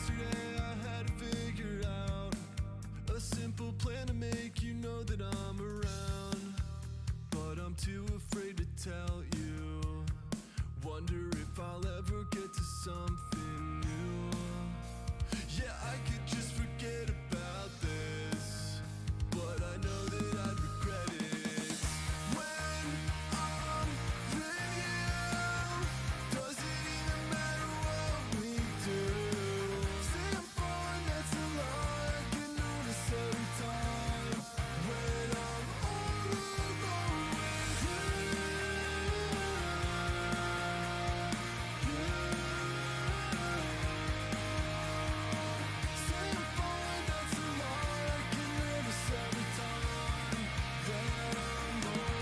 Yesterday I had to figure out a simple plan to make you know that I'm around, but I'm too afraid to tell you. Wonder if I'll ever get to something new. Yeah, I could just forget about this, but I know that I'd regret it. When I'm with you, does it even matter what we do? Say I'm fine, that's a lie, I can notice every time. When I'm all alone with you. Say I'm fine, that's a lie, I can notice every time that I'm alone.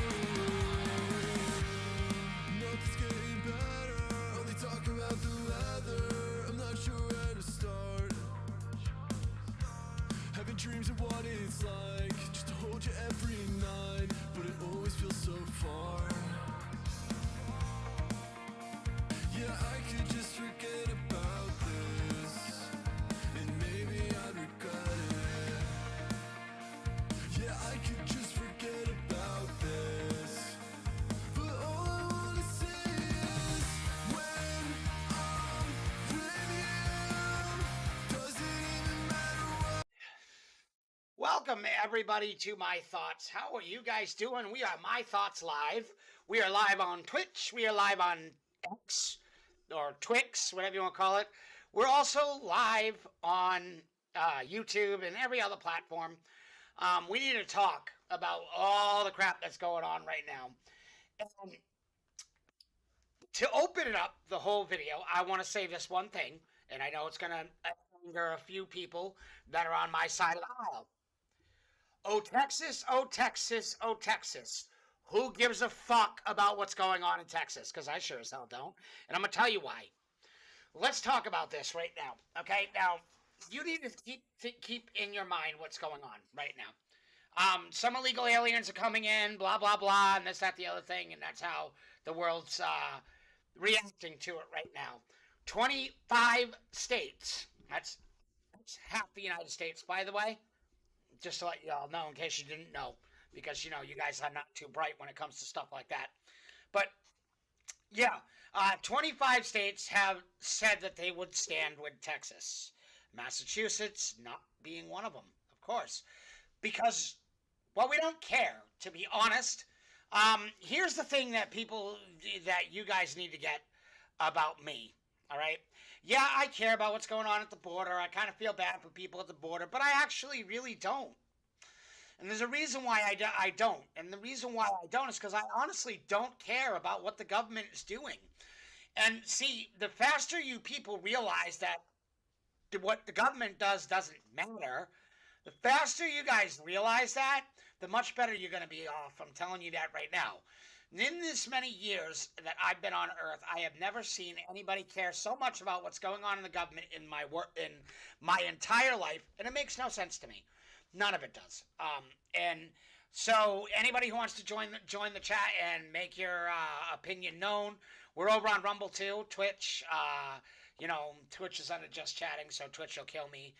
Nothing's getting better, only talk about the weather. I'm not sure where to start. Having dreams of what it's like, just to hold you every night, but it always feels so far. Yeah, I could just forget about this, and maybe I'd regret it. Yeah, I could just forget about this, but all I wanna say is when I'm with you, does it even matter what? Welcome, everybody, to My Thoughts. How are you guys doing? We are My Thoughts Live. We are live on Twitch. We are live on X or Twix, whatever you want to call it. We're also live on YouTube and every other platform. We need to talk about all the crap that's going on right now. And to open it up, the whole video, I want to say this one thing, and I know it's going to anger a few people that are on my side of the aisle. Oh, Texas, oh, Texas, oh, Texas. Who gives a fuck about what's going on in Texas? Because I sure as hell don't. And I'm going to tell you why. Let's talk about this right now. Okay? Now, you need to keep in your mind what's going on right now. Some illegal aliens are coming in, blah, blah, blah, and this, that, the other thing, and that's how the world's reacting to it right now. 25 states. That's half the United States, by the way. Just to let you all know, in case you didn't know, because you know you guys are not too bright when it comes to stuff like that. But yeah, 25 states have said that they would stand with Texas. Massachusetts not being one of them, of course, because well, we don't care, to be honest. Here's the thing that you guys need to get about me. All right. Yeah, I care about what's going on at the border. I kind of feel bad for people at the border, but I actually really don't. And there's a reason why I don't. And the reason why I don't is because I honestly don't care about what the government is doing. And see, the faster you people realize that what the government does doesn't matter, the faster you guys realize that, the much better you're going to be off. I'm telling you that right now. In this many years that I've been on Earth, I have never seen anybody care so much about what's going on in the government in my entire life, and it makes no sense to me. None of it does. And so anybody who wants to join the chat and make your opinion known, we're over on Rumble too, Twitch. Twitch is under just chatting, so Twitch will kill me,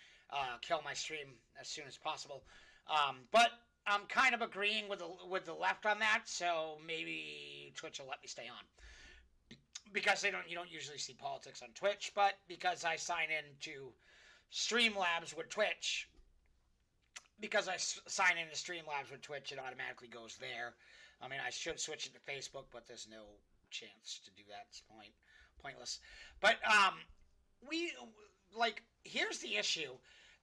kill my stream as soon as possible. But I'm kind of agreeing with the left on that, so maybe Twitch will let me stay on. Because you don't usually see politics on Twitch, but because I sign in to Streamlabs with Twitch, because I sign into Streamlabs with Twitch, it automatically goes there. I mean, I should switch it to Facebook, but there's no chance to do that. It's pointless. But here's the issue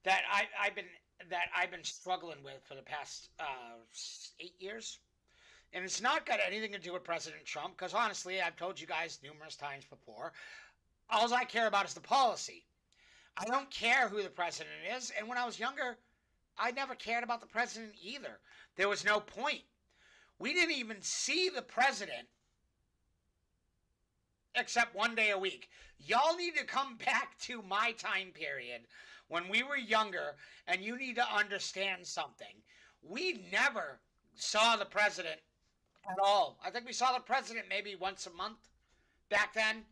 that I've been struggling with for the past 8 years. And it's not got anything to do with President Trump, because honestly, I've told you guys numerous times before, all I care about is the policy. I don't care who the president is, and when I was younger, I never cared about the president either. There was no point. We didn't even see the president except one day a week. Y'all need to come back to my time period when we were younger, and you need to understand something. We never saw the president at all. I think we saw the president maybe once a month back then.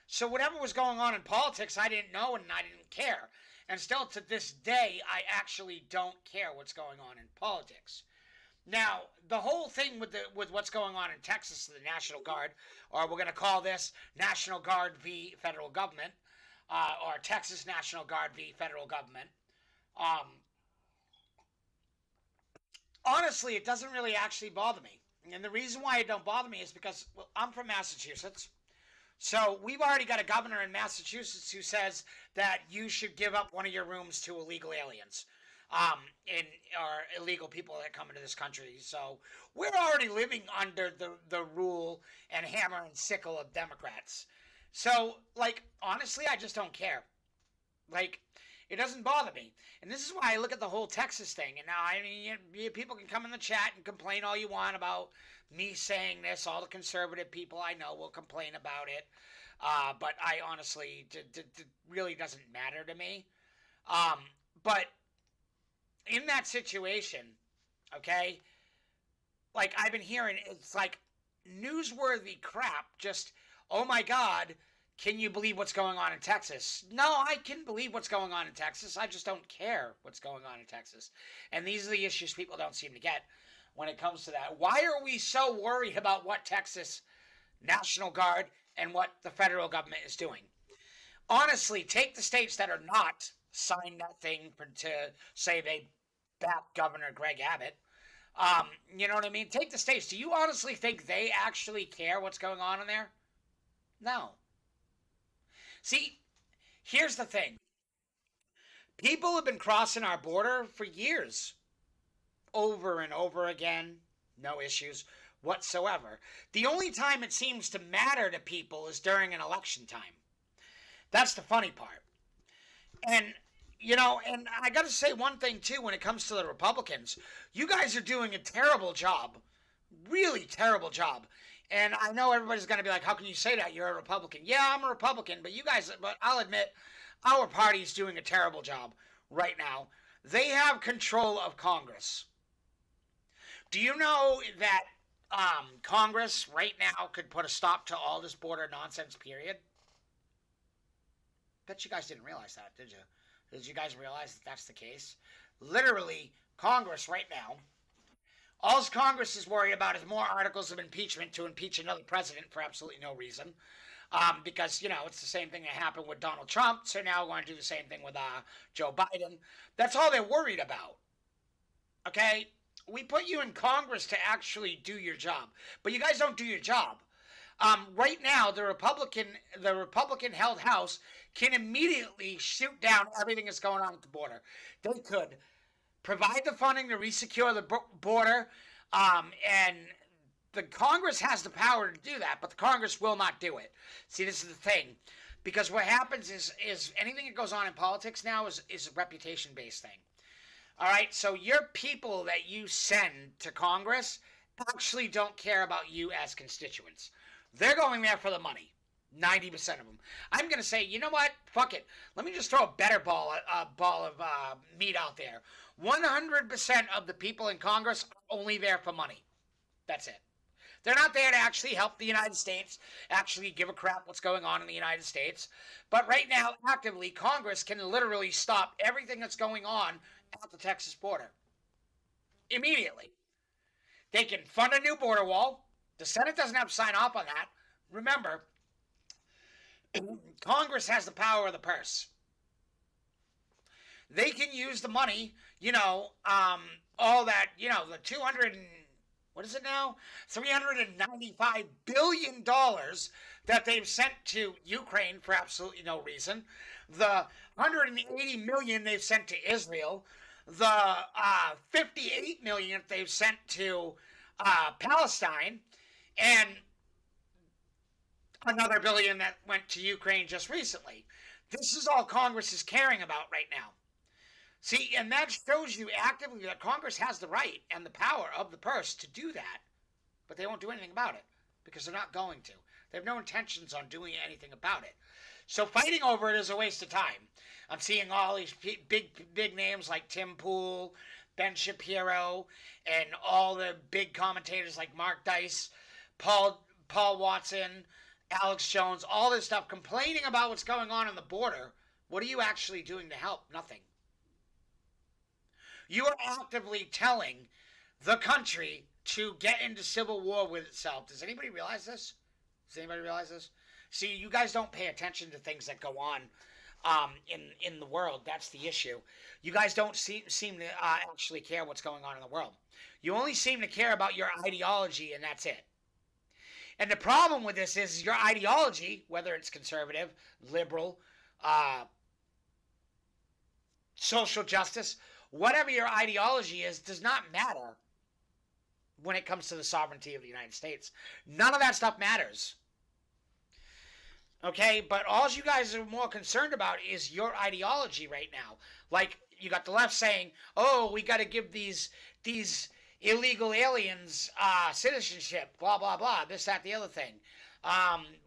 So whatever was going on in politics, I didn't know and I didn't care. And still to this day, I actually don't care what's going on in politics. Now, the whole thing with what's going on in Texas, the National Guard, or we're going to call this National Guard v. Federal Government, or Texas National Guard v. Federal Government. Um, Honestly, it doesn't really actually bother me. And the reason why it don't bother me is because, well, I'm from Massachusetts. So we've already got a governor in Massachusetts who says that you should give up one of your rooms to illegal aliens, in or illegal people that come into this country. So we're already living under the rule and hammer and sickle of Democrats. So, like, honestly, I just don't care. Like, it doesn't bother me. And this is why I look at the whole Texas thing. And now, I mean, people can come in the chat and complain all you want about me saying this. All the conservative people I know will complain about it. But I honestly, it really doesn't matter to me. But in that situation, okay, like I've been hearing, it's like newsworthy crap. Just, oh my God, can you believe what's going on in Texas? No, I can believe what's going on in Texas. I just don't care what's going on in Texas. And these are the issues people don't seem to get when it comes to that. Why are we so worried about what Texas National Guard and what the federal government is doing? Honestly, take the states that are not signed that thing to say they back Governor Greg Abbott. You know what I mean? Take the states. Do you honestly think they actually care what's going on in there? No. See, here's the thing. People have been crossing our border for years, over and over again, no issues whatsoever. The only time it seems to matter to people is during an election time. That's the funny part. And, you know, and I got to say one thing, too, when it comes to the Republicans. You guys are doing a terrible job, really terrible job. And I know everybody's going to be like, how can you say that? You're a Republican. Yeah, I'm a Republican, but you guys, but I'll admit, our party's doing a terrible job right now. They have control of Congress. Do you know that Congress right now could put a stop to all this border nonsense, period? Bet you guys didn't realize that, did you? Did you guys realize that that's the case? Literally, Congress right now, all Congress is worried about is more articles of impeachment to impeach another president for absolutely no reason. Because, you know, it's the same thing that happened with Donald Trump, so now we're going to do the same thing with Joe Biden. That's all they're worried about. Okay? We put you in Congress to actually do your job, but you guys don't do your job. Right now, the Republican-held House can immediately shoot down everything that's going on at the border. They could provide the funding to resecure the border, and the Congress has the power to do that, but the Congress will not do it. See, this is the thing, because what happens is anything that goes on in politics now is a reputation-based thing. All right, so your people that you send to Congress actually don't care about you as constituents. They're going there for the money. 90% of them. I'm going to say, you know what? Fuck it. Let me just throw a better ball of meat out there. 100% of the people in Congress are only there for money. That's it. They're not there to actually help the United States, actually give a crap what's going on in the United States. But right now, actively, Congress can literally stop everything that's going on at the Texas border. Immediately. They can fund a new border wall. The Senate doesn't have to sign off on that. Remember, Congress has the power of the purse. They can use the money, you know, all that, you know, the 200 and, what is it now? $395 billion that they've sent to Ukraine for absolutely no reason. The $180 million they've sent to Israel. The $58 million they've sent to Palestine. And another billion that went to Ukraine just recently. This is all Congress is caring about right now. See, and that shows you actively that Congress has the right and the power of the purse to do that. But they won't do anything about it because they're not going to. They have no intentions on doing anything about it. So fighting over it is a waste of time. I'm seeing all these big names like Tim Pool, Ben Shapiro, and all the big commentators like Mark Dice, Paul Watson, Alex Jones, all this stuff, complaining about what's going on the border. What are you actually doing to help? Nothing. You are actively telling the country to get into civil war with itself. Does anybody realize this? Does anybody realize this? See, you guys don't pay attention to things that go on in the world. That's the issue. You guys don't seem to actually care what's going on in the world. You only seem to care about your ideology, and that's it. And the problem with this is your ideology, whether it's conservative, liberal, social justice, whatever your ideology is, does not matter when it comes to the sovereignty of the United States. None of that stuff matters. Okay, but all you guys are more concerned about is your ideology right now. Like, you got the left saying, oh, we got to give these illegal aliens citizenship, blah, blah, blah, this, that, the other thing.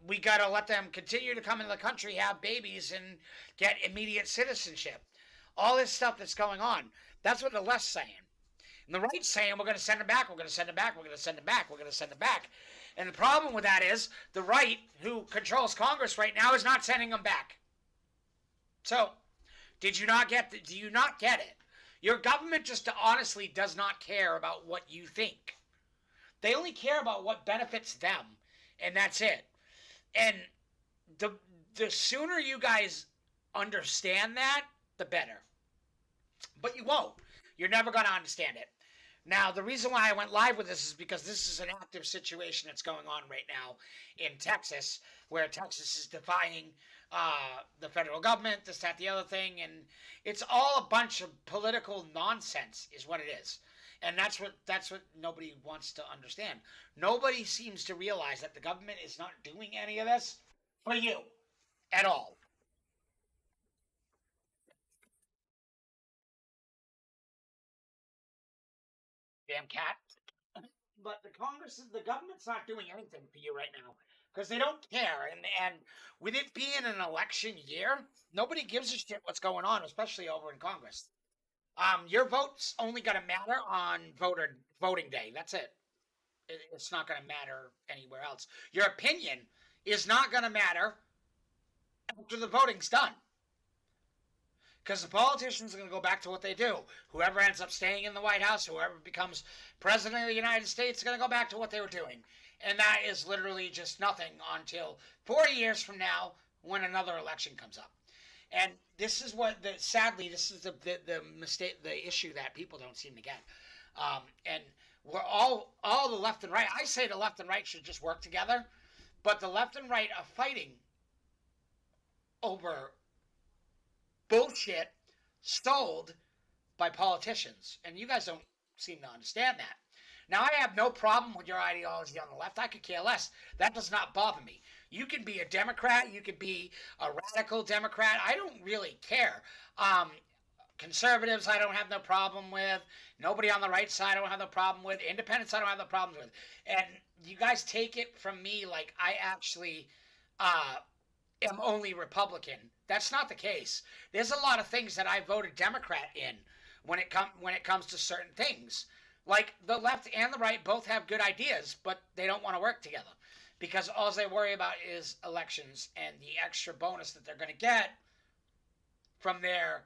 We got to let them continue to come into the country, have babies, and get immediate citizenship. All this stuff that's going on. That's what the left's saying. And the right's saying, we're going to send them back, we're going to send them back, we're going to send them back, we're going to send them back. And the problem with that is the right, who controls Congress right now, is not sending them back. So, do you not get it? Your government just honestly does not care about what you think. They only care about what benefits them, and that's it. And the sooner you guys understand that, the better. But you won't. You're never going to understand it. Now, the reason why I went live with this is because this is an active situation that's going on right now in Texas, where Texas is defying the federal government, this, that, the other thing, and it's all a bunch of political nonsense is what it is. And that's what nobody wants to understand. Nobody seems to realize that the government is not doing any of this for you at all. Damn cat. But the government's not doing anything for you right now because they don't care. And with it being an election year, nobody gives a shit what's going on, especially over in Congress. Your vote's only going to matter on voting day. That's it. It's not going to matter anywhere else. Your opinion is not going to matter after the voting's done. Because the politicians are going to go back to what they do. Whoever ends up staying in the White House, whoever becomes president of the United States, is going to go back to what they were doing. And that is literally just nothing until 40 years from now when another election comes up. And this is sadly, this is the mistake, the issue that people don't seem to get. And we're all the left and right. I say the left and right should just work together. But the left and right are fighting over bullshit sold by politicians. And you guys don't seem to understand that. Now, I have no problem with your ideology on the left. I could care less. That does not bother me. You can be a Democrat. You could be a radical Democrat. I don't really care. Conservatives, I don't have no problem with. Nobody on the right side, I don't have no problem with. Independents, I don't have no problems with. And you guys take it from me like I actually am only Republican. That's not the case. There's a lot of things that I voted Democrat in when it comes to certain things. Like the left and the right both have good ideas, but they don't want to work together because all they worry about is elections and the extra bonus that they're going to get from their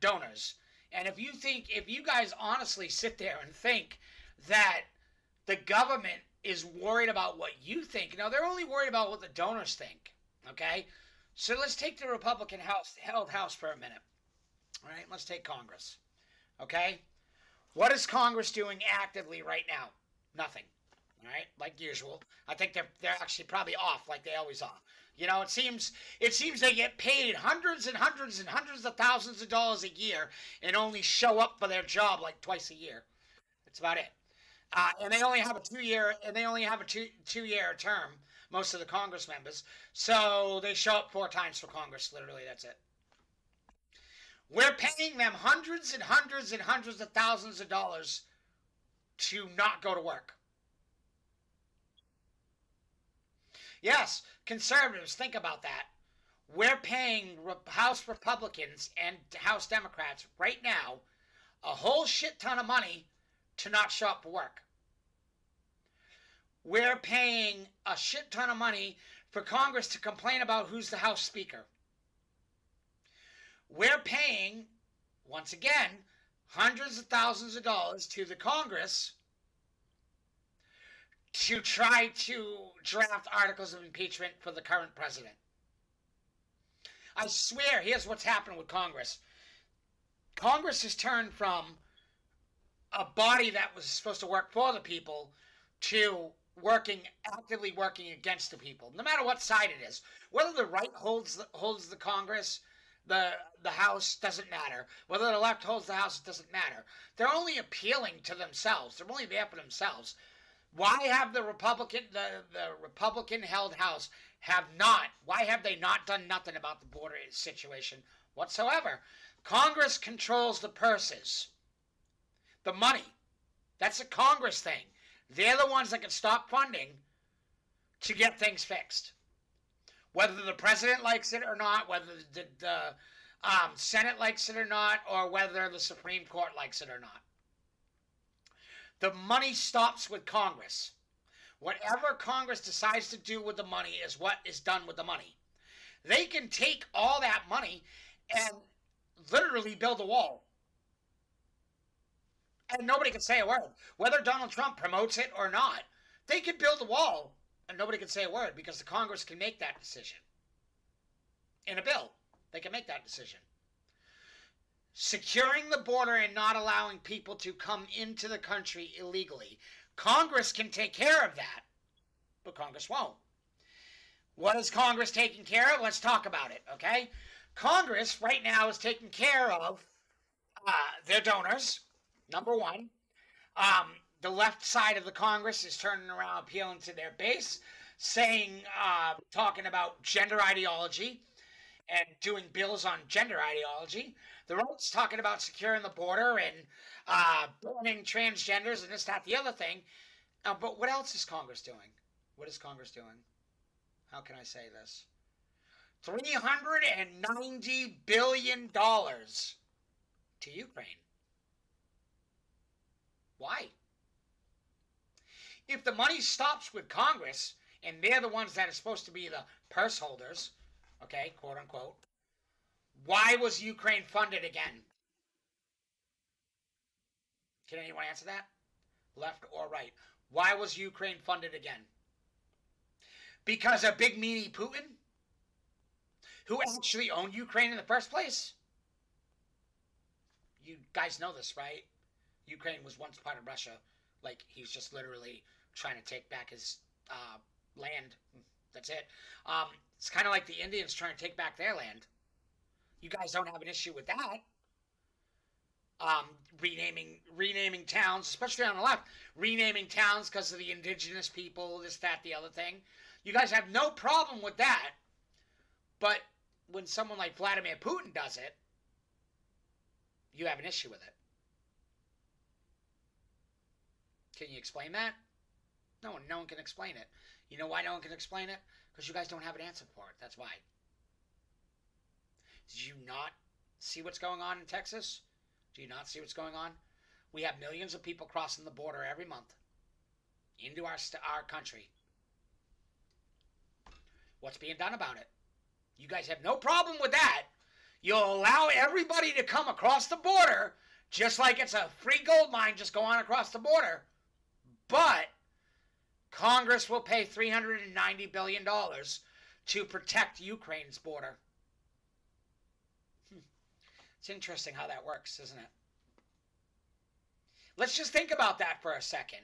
donors. And if you guys honestly sit there and think that the government is worried about what you think, no, they're only worried about what the donors think. Okay? So let's take the Republican held House for a minute. All right, let's take Congress. Okay? What is Congress doing actively right now? Nothing. All right, like usual. I think they're actually probably off like they always are. You know, it seems they get paid hundreds and hundreds and hundreds of thousands of dollars a year and only show up for their job like twice a year. That's about it. And they only have a two-year term. Most of the Congress members, so they show up 4 times for Congress. Literally, that's it. We're paying them hundreds and hundreds and hundreds of thousands of dollars to not go to work. Yes, conservatives, think about that. We're paying House Republicans and House Democrats right now a whole shit ton of money to not show up for work. We're paying a shit ton of money for Congress to complain about who's the House Speaker. We're paying, once again, hundreds of thousands of dollars to the Congress to try to draft articles of impeachment for the current president. I swear, here's what's happened with Congress. Congress has turned from a body that was supposed to work for the people to actively working against the people, no matter what side it is. Whether the right holds the Congress, the House, doesn't matter. Whether the left holds the House, it doesn't matter. They're only appealing to themselves. They're only there for themselves. Why have the Republican held House why have they not done nothing about the border situation whatsoever? Congress controls the purses, the money. That's a Congress thing. They're the ones that can stop funding to get things fixed. Whether the president likes it or not, whether the Senate likes it or not, or whether the Supreme Court likes it or not. The money stops with Congress. Whatever Congress decides to do with the money is what is done with the money. They can take all that money and literally build a wall. And nobody can say a word. Whether Donald Trump promotes it or not, they can build a wall and nobody can say a word because the Congress can make that decision. In a bill, they can make that decision. Securing the border and not allowing people to come into the country illegally. Congress can take care of that, but Congress won't. What is Congress taking care of? Let's talk about it, okay? Congress right now is taking care of their donors, number one. The left side of the Congress is turning around, appealing to their base, talking about gender ideology and doing bills on gender ideology. The right's talking about securing the border and banning transgenders and this, that, the other thing. But what else is Congress doing? What is Congress doing? How can I say this? $390 billion to Ukraine. Why? If the money stops with Congress, and they're the ones that are supposed to be the purse holders, okay, quote unquote, why was Ukraine funded again? Can anyone answer that? Left or right? Why was Ukraine funded again? Because of big meanie Putin? Who actually owned Ukraine in the first place? You guys know this, right? Ukraine was once part of Russia. Like, he's just literally trying to take back his land. That's it. It's kind of like the Indians trying to take back their land. You guys don't have an issue with that. Renaming towns, especially on the left, renaming towns because of the indigenous people, this, that, the other thing. You guys have no problem with that. But when someone like Vladimir Putin does it, you have an issue with it. Can you explain that? No one can explain it. You know why no one can explain it? Because you guys don't have an answer for it. That's why. Did you not see what's going on in Texas? Do you not see what's going on? We have millions of people crossing the border every month into our country. What's being done about it? You guys have no problem with that. You'll allow everybody to come across the border just like it's a free gold mine just go on across the border. But Congress will pay $390 billion to protect Ukraine's border. It's interesting how that works, isn't it? Let's just think about that for a second.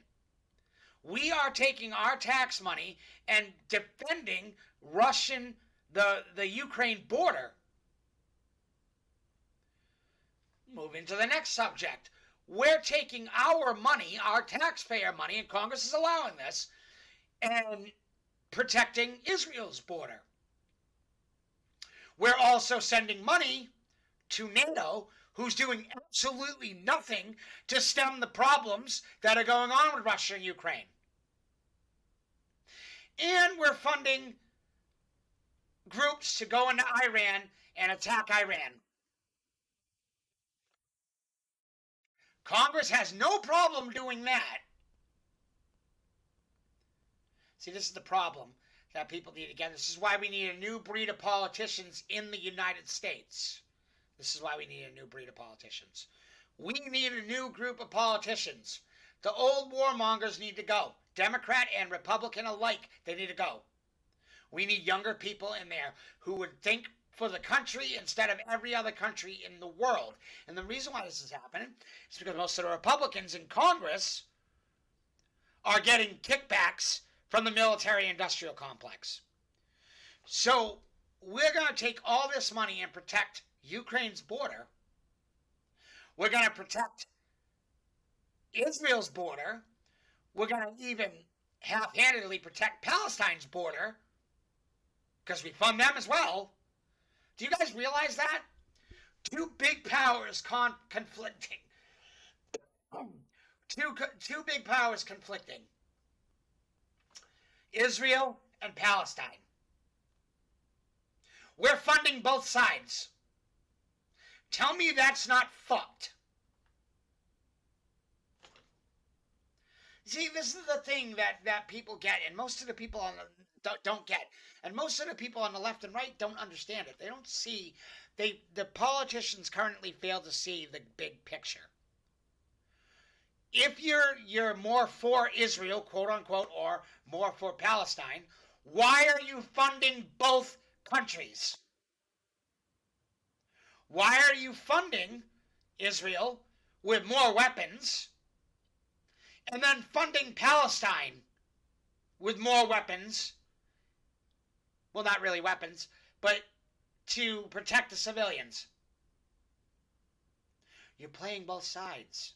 We are taking our tax money and defending the Ukraine border. Moving to the next subject. We're taking our money, our taxpayer money, and Congress is allowing this, and protecting Israel's border. We're also sending money to NATO, who's doing absolutely nothing to stem the problems that are going on with Russia and Ukraine. And we're funding groups to go into Iran and attack Iran. Congress has no problem doing that. See, this is the problem that people need to get. This is why we need a new breed of politicians in the United States. This is why we need a new breed of politicians. We need a new group of politicians. The old warmongers need to go. Democrat and Republican alike, they need to go. We need younger people in there who would think for the country instead of every other country in the world. And the reason why this is happening is because most of the Republicans in Congress are getting kickbacks from the military-industrial complex. So we're going to take all this money and protect Ukraine's border. We're going to protect Israel's border. We're going to even half-handedly protect Palestine's border because we fund them as well. Do you guys realize that? Two big powers conflicting. Two big powers conflicting. Israel and Palestine. We're funding both sides. Tell me that's not fucked. See, this is the thing that people get, and most of the people on the don't get, and most of the people on the left and right don't understand it. They don't see. The politicians currently fail to see the big picture. If you're more for Israel, quote unquote, or more for Palestine, why are you funding both countries? Why are you funding Israel with more weapons and then funding Palestine with more weapons? Well, not really weapons, but to protect the civilians. You're playing both sides.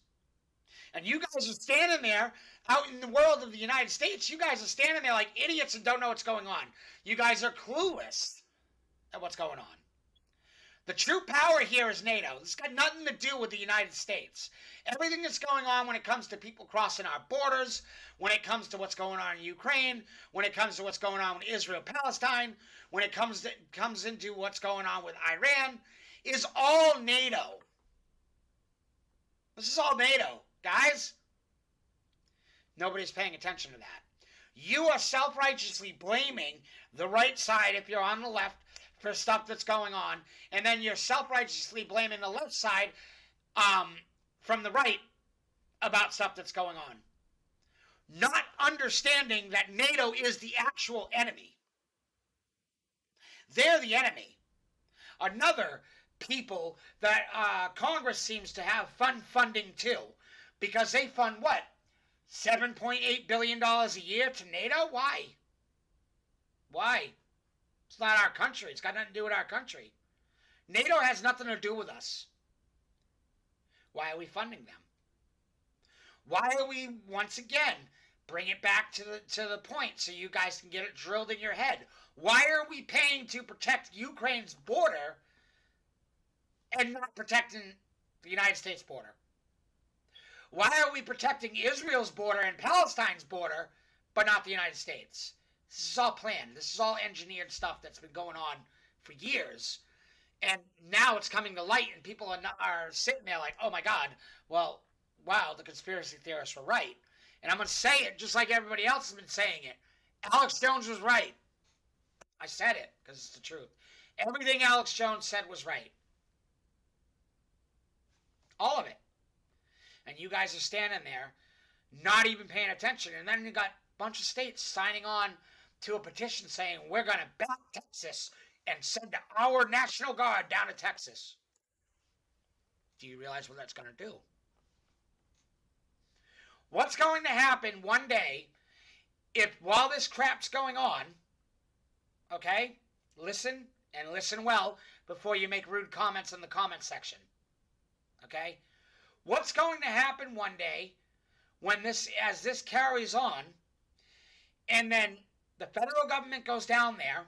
And you guys are standing there out in the world of the United States. You guys are standing there like idiots and don't know what's going on. You guys are clueless at what's going on. The true power here is NATO. This has got nothing to do with the United States. Everything that's going on when it comes to people crossing our borders, when it comes to what's going on in Ukraine, when it comes to what's going on with Israel, Palestine, when it comes into what's going on with Iran, is all NATO. This is all NATO, guys. Nobody's paying attention to that. You are self-righteously blaming the right side if you're on the left for stuff that's going on, and then you're self-righteously blaming the left side from the right about stuff that's going on. Not understanding that NATO is the actual enemy. They're the enemy. Another people that Congress seems to have funding too, because they fund what? $7.8 billion a year to NATO? Why? Why? It's not our country. It's got nothing to do with our country. NATO has nothing to do with us. Why are we funding them? Why are we, once again, bring it back to the point so you guys can get it drilled in your head. Why are we paying to protect Ukraine's border and not protecting the United States border? Why are we protecting Israel's border and Palestine's border, but not the United States? This is all planned. This is all engineered stuff that's been going on for years. And now it's coming to light, and people are sitting there like, oh my God, well, wow, the conspiracy theorists were right. And I'm going to say it just like everybody else has been saying it. Alex Jones was right. I said it because it's the truth. Everything Alex Jones said was right. All of it. And you guys are standing there not even paying attention. And then you got a bunch of states signing on to a petition saying we're going to back Texas and send our National Guard down to Texas. Do you realize what that's going to do? What's going to happen one day if while this crap's going on, okay, listen and listen well before you make rude comments in the comment section, okay? What's going to happen one day when as this carries on, and then the federal government goes down there,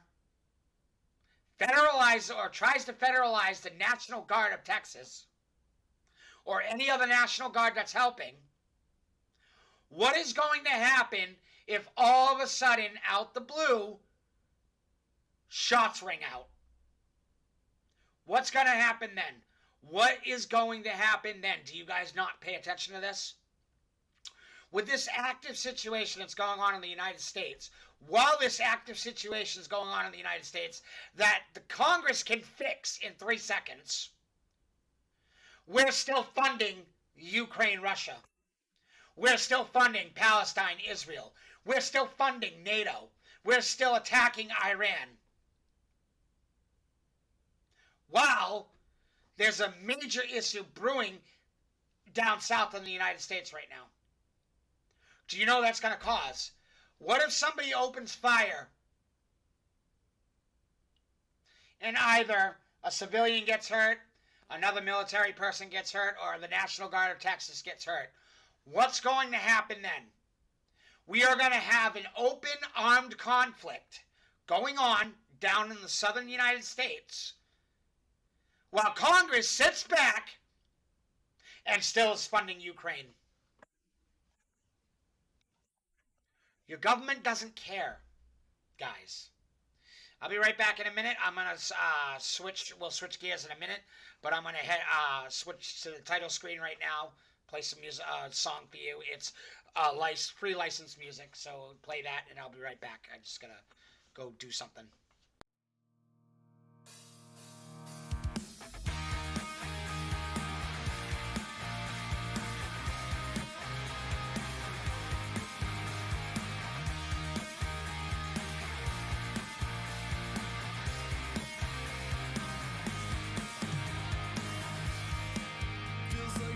federalizes or tries to federalize the National Guard of Texas, or any other National Guard that's helping? What is going to happen if all of a sudden, out the blue, shots ring out? What's going to happen then? What is going to happen then? Do you guys not pay attention to this? With this active situation that's going on in the United States, while this active situation is going on in the United States that the Congress can fix in 3 seconds, we're still funding Ukraine, Russia. We're still funding Palestine, Israel. We're still funding NATO. We're still attacking Iran. While there's a major issue brewing down south in the United States right now. Do you know that's going to cause? What if somebody opens fire and either a civilian gets hurt, another military person gets hurt, or the National Guard of Texas gets hurt? What's going to happen then? We are going to have an open armed conflict going on down in the southern United States while Congress sits back and still is funding Ukraine. Your government doesn't care, guys. I'll be right back in a minute. I'm going to we'll switch gears in a minute, but I'm going to switch to the title screen right now, play some music, song for you. It's free licensed music, so play that, and I'll be right back. I'm just going to go do something.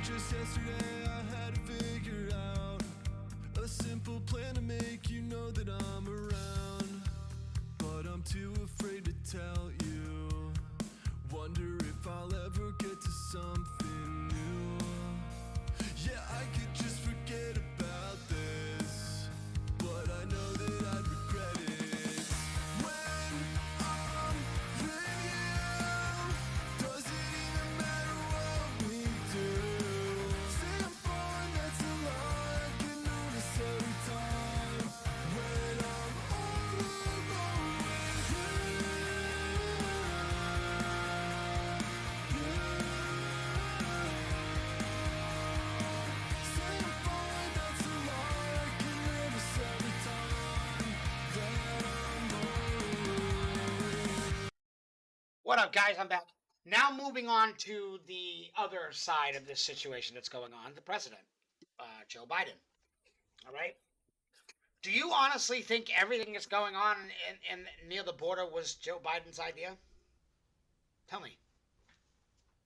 Just yesterday I had to figure out a simple plan to make you know that I'm around, but I'm too afraid to tell you. Wonder if I'll ever get to something new. Yeah, I could just forget about this, but I know that I'd regret it. When I'm with you, does it even matter what we do? What up, guys? I'm back. Now moving on to the other side of this situation that's going on, the president, Joe Biden. All right? Do you honestly think everything that's going on in near the border was Joe Biden's idea? Tell me.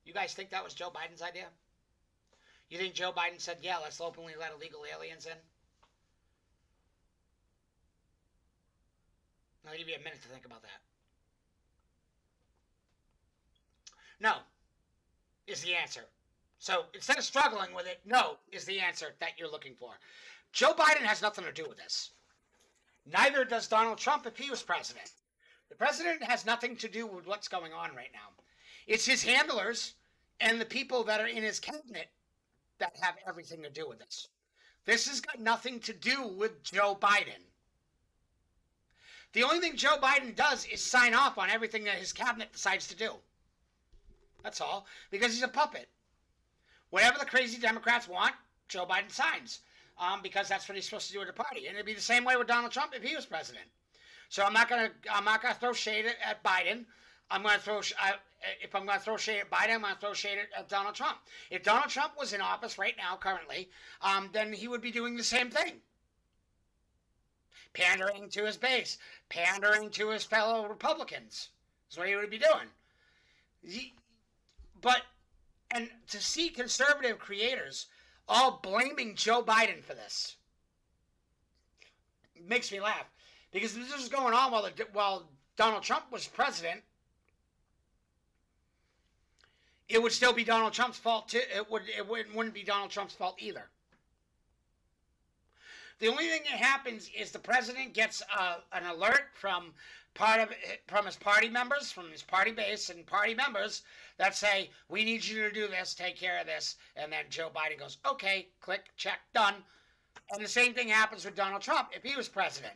You guys think that was Joe Biden's idea? You think Joe Biden said, yeah, let's openly let illegal aliens in? I'll give you a minute to think about that. No, is the answer. So instead of struggling with it, no is the answer that you're looking for. Joe Biden has nothing to do with this. Neither does Donald Trump if he was president. The president has nothing to do with what's going on right now. It's his handlers and the people that are in his cabinet that have everything to do with this. This has got nothing to do with Joe Biden. The only thing Joe Biden does is sign off on everything that his cabinet decides to do. That's all. Because he's a puppet. Whatever the crazy Democrats want, Joe Biden signs. Because that's what he's supposed to do with the party. And it'd be the same way with Donald Trump if he was president. So I'm not gonna throw shade at Biden. If I'm gonna throw shade at Biden, I'm gonna throw shade at Donald Trump. If Donald Trump was in office right now, currently, then he would be doing the same thing. Pandering to his base, pandering to his fellow Republicans. That's what he would be doing. And to see conservative creators all blaming Joe Biden for this makes me laugh. Because this was going on while Donald Trump was president. It would still be Donald Trump's fault too. It wouldn't be Donald Trump's fault either. The only thing that happens is the president gets an alert from his party members, from his party base and party members that say, we need you to do this, take care of this. And then Joe Biden goes, okay, click, check, done. And the same thing happens with Donald Trump if he was president.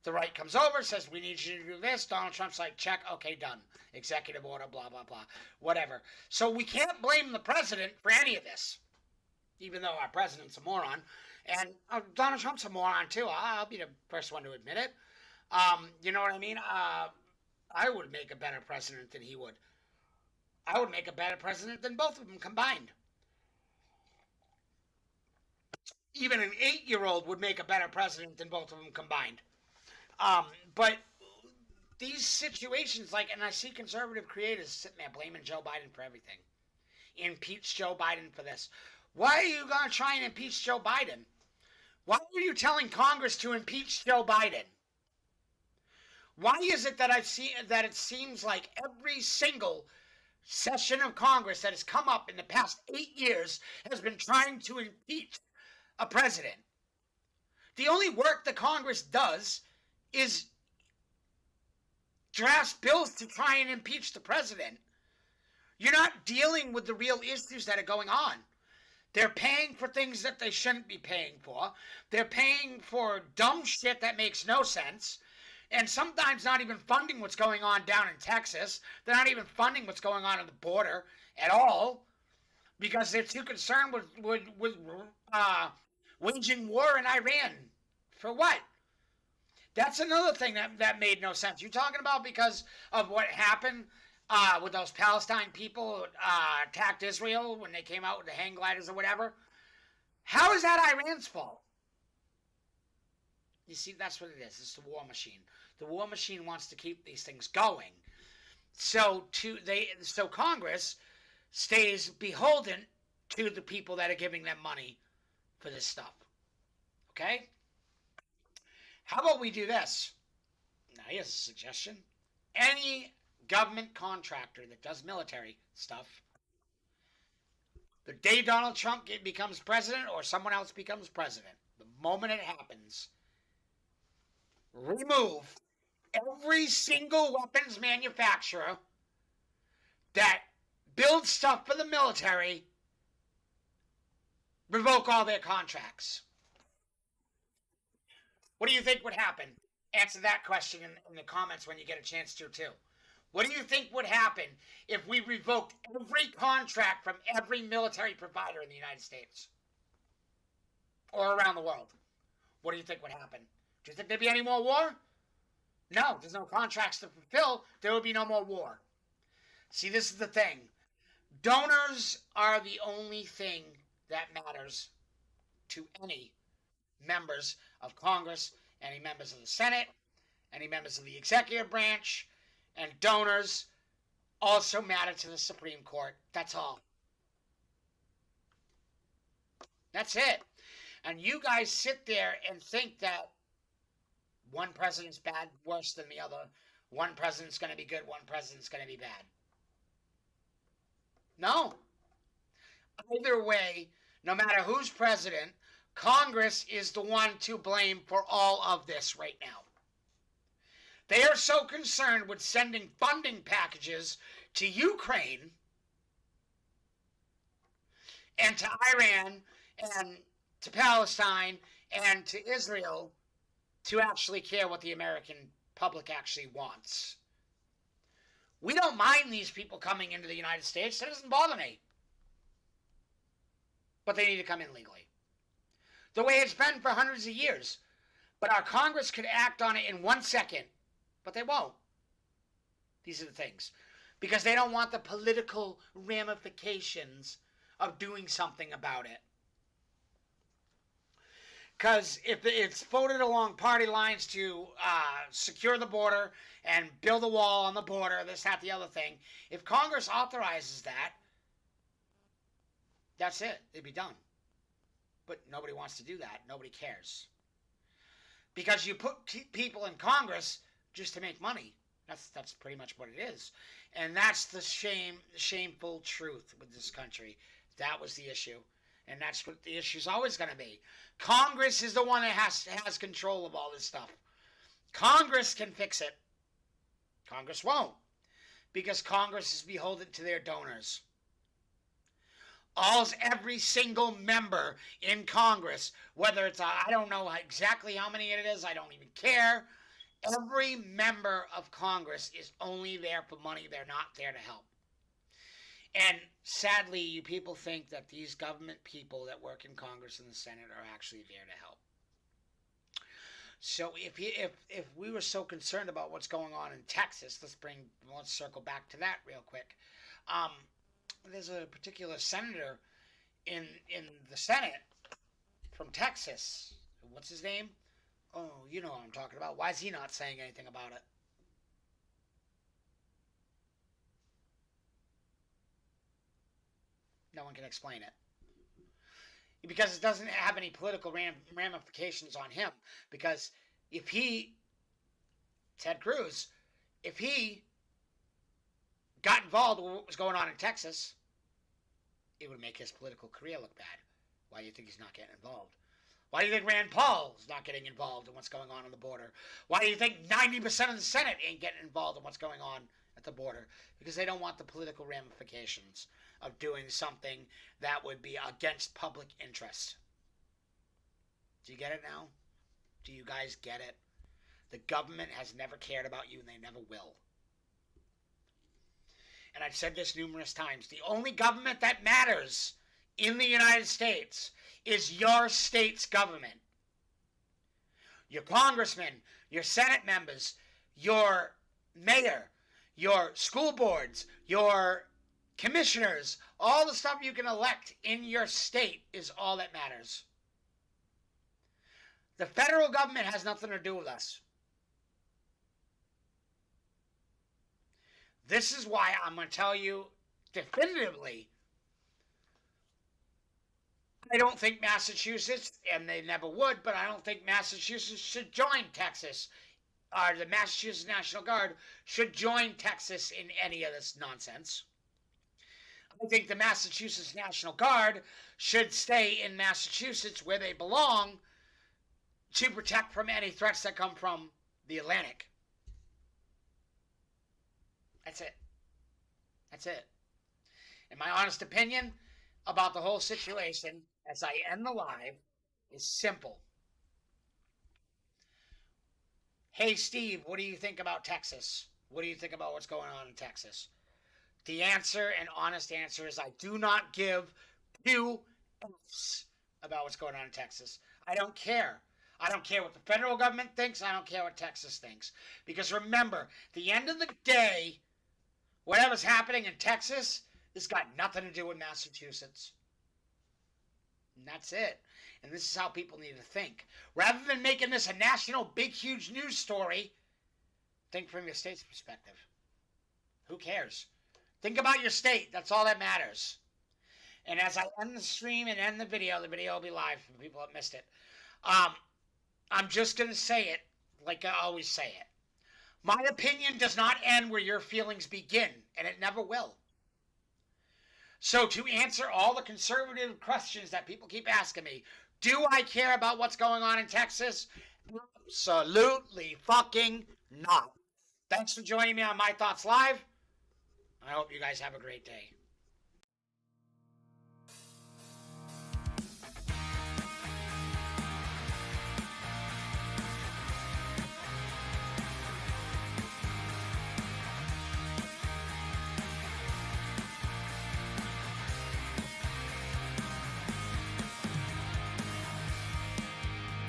The right comes over, says, we need you to do this. Donald Trump's like, check, okay, done. Executive order, blah, blah, blah, whatever. So we can't blame the president for any of this, even though our president's a moron. And Donald Trump's a moron, too. I'll be the first one to admit it. You know what I mean? I would make a better president than he would. I would make a better president than both of them combined. Even an 8-year-old would make a better president than both of them combined. But these situations, like, and I see conservative creators sitting there blaming Joe Biden for everything. Impeach Joe Biden for this. Why are you going to try and impeach Joe Biden? Why are you telling Congress to impeach Joe Biden? Why is it that that it seems like every single session of Congress that has come up in the past 8 years has been trying to impeach a president? The only work that Congress does is draft bills to try and impeach the president. You're not dealing with the real issues that are going on. They're paying for things that they shouldn't be paying for. They're paying for dumb shit that makes no sense. And sometimes not even funding what's going on down in Texas. They're not even funding what's going on at the border at all. Because they're too concerned with waging war in Iran. For what? That's another thing that made no sense. You're talking about because of what happened with those Palestine people who attacked Israel when they came out with the hang gliders or whatever. How is that Iran's fault? You see, that's what it is. It's the war machine. The war machine wants to keep these things going. So Congress stays beholden to the people that are giving them money for this stuff. Okay? How about we do this? Now, here's a suggestion. Any government contractor that does military stuff, the day Donald Trump becomes president or someone else becomes president, the moment it happens, remove every single weapons manufacturer that builds stuff for the military, revoke all their contracts. What do you think would happen? Answer that question in the comments when you get a chance to, too. What do you think would happen if we revoked every contract from every military provider in the United States? Or around the world? What do you think would happen? Do you think there'd be any more war? No, there's no contracts to fulfill. There would be no more war. See, this is the thing. Donors are the only thing that matters to any members of Congress, any members of the Senate, any members of the executive branch, and donors also matter to the Supreme Court. That's all. That's it. And you guys sit there and think that one president's bad, worse than the other. One president's going to be good, one president's going to be bad. No. Either way, no matter who's president, Congress is the one to blame for all of this right now. They are so concerned with sending funding packages to Ukraine and to Iran and to Palestine and to Israel to actually care what the American public actually wants. We don't mind these people coming into the United States. That doesn't bother me. But they need to come in legally. The way it's been for hundreds of years. But our Congress could act on it in 1 second. But they won't. These are the things. Because they don't want the political ramifications of doing something about it. Because if it's voted along party lines to secure the border and build a wall on the border, this, that, the other thing, if Congress authorizes that, that's it. It'd be done. But nobody wants to do that. Nobody cares. Because you put people in Congress just to make money. That's pretty much what it is. And that's the shameful truth with this country. That was the issue. And that's what the issue's always going to be. Congress is the one that has control of all this stuff. Congress can fix it. Congress won't. Because Congress is beholden to their donors. Every single member in Congress, whether it's, I don't know exactly how many it is, I don't even care. Every member of Congress is only there for money. They're not there to help. And sadly, you people think that these government people that work in Congress and the Senate are actually there to help. So if we were so concerned about what's going on in Texas, let's circle back to that real quick. Um, there's a particular senator in the Senate from Texas. What's his name? Oh, you know what I'm talking about. Why is he not saying anything about it? No one can explain it. Because it doesn't have any political ramifications on him. Because if he, Ted Cruz, if he got involved with what was going on in Texas, it would make his political career look bad. Why do you think he's not getting involved? Why do you think Rand Paul is not getting involved in what's going on the border? Why do you think 90% of the Senate ain't getting involved in what's going on at the border? Because they don't want the political ramifications of doing something that would be against public interest. Do you get it now? Do you guys get it? The government has never cared about you, and they never will. And I've said this numerous times. The only government that matters in the United States is your state's government. Your congressmen, your Senate members, your mayor, your school boards, your commissioners, all the stuff you can elect in your state is all that matters. The federal government has nothing to do with us. This is why I'm going to tell you definitively, I don't think Massachusetts, and they never would, but I don't think Massachusetts should join Texas, or the Massachusetts National Guard should join Texas in any of this nonsense. I think the Massachusetts National Guard should stay in Massachusetts where they belong to protect from any threats that come from the Atlantic. That's it. That's it. And my honest opinion about the whole situation, as I end the live, is simple. Hey, Steve, what do you think about Texas? What do you think about what's going on in Texas? The answer, and honest answer, is I do not give two F's about what's going on in Texas. I don't care. I don't care what the federal government thinks. I don't care what Texas thinks. Because remember, at the end of the day, whatever's happening in Texas, this got nothing to do with Massachusetts. And that's it. And this is how people need to think. Rather than making this a national, big, huge news story, think from your state's perspective. Who cares? Think about your state. That's all that matters. And as I end the stream and end the video will be live for people that missed it. I'm just going to say it like I always say it. My opinion does not end where your feelings begin, and it never will. So to answer all the conservative questions that people keep asking me, do I care about what's going on in Texas? Absolutely fucking not. Thanks for joining me on My Thoughts Live. I hope you guys have a great day.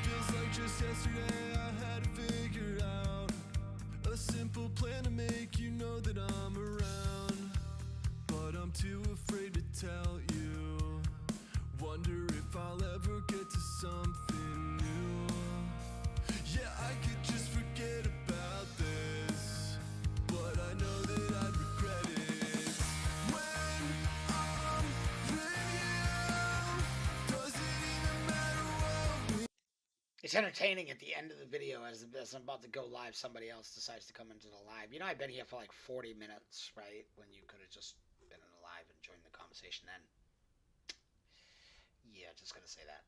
Feels like just yesterday I had to figure out a simple plan to make you know that I'm around. But I'm too afraid to tell you. Wonder if I'll ever get to something new. Yeah, I could just forget about this, but I know that I'd regret it. When I'm with you, does it even matter what we It's entertaining at the end of the video as I'm about to go live, somebody else decides to come into the live. You know, I've been here for like 40 minutes, right? When you could have just been in the live and joined the conversation then. Yeah, just gonna say that.